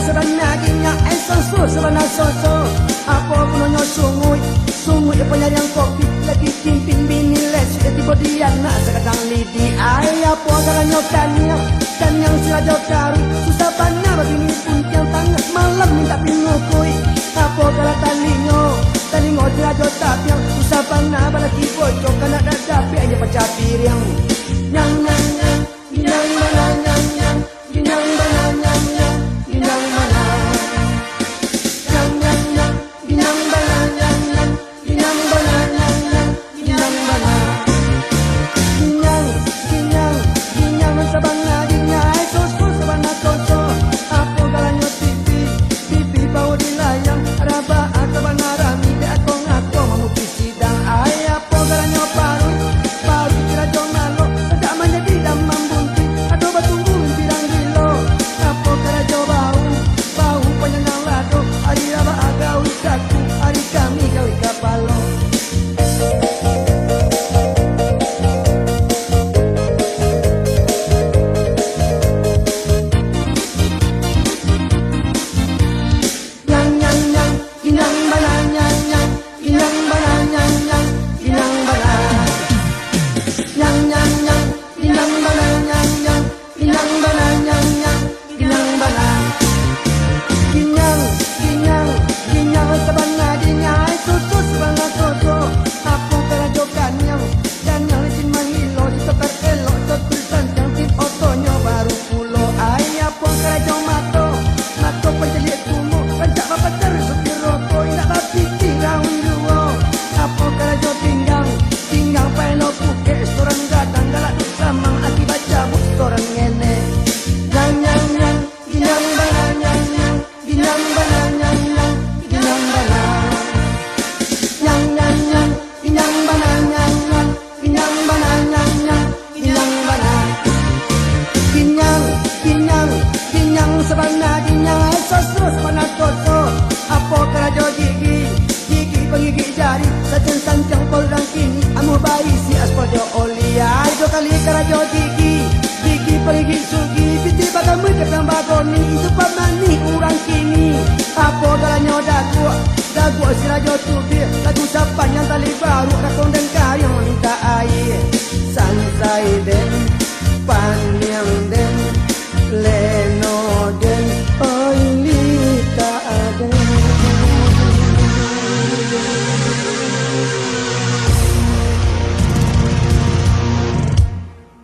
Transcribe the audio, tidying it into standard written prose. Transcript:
sebenarnya susu sebenar soso. Apa gunanya sungguh penyarian kopi lagi pimpin bini les sudah tiba dia nak sekadang lidi. Apa caranya kanyang sirajo kari susah panah begini pun tiang tangan malam minta pinukui. Apa kala talingo sirajo tapiang susah panah balaki bocok kena dadapi aja pecah piring. Nyang nyang nyang nyang nyang nyang nyang nyang nyang nyang nyang nyang mana nyang nyang nyang nyang bana nyang nyang nyang bana nyang nyang nyang bana nyang sabana nyang susu sabana soso. Apa galanya pipi bau di layang raba sabana rami de aku ngaku mengupi sidang. Apa galanya paru kira jomalo tidak menjadi damam bunti aduh batunggu pirang gilo. Apa karajo bau penyang lado hari raba agawi kaku hari kami gawi kapalo. Sabana ginyang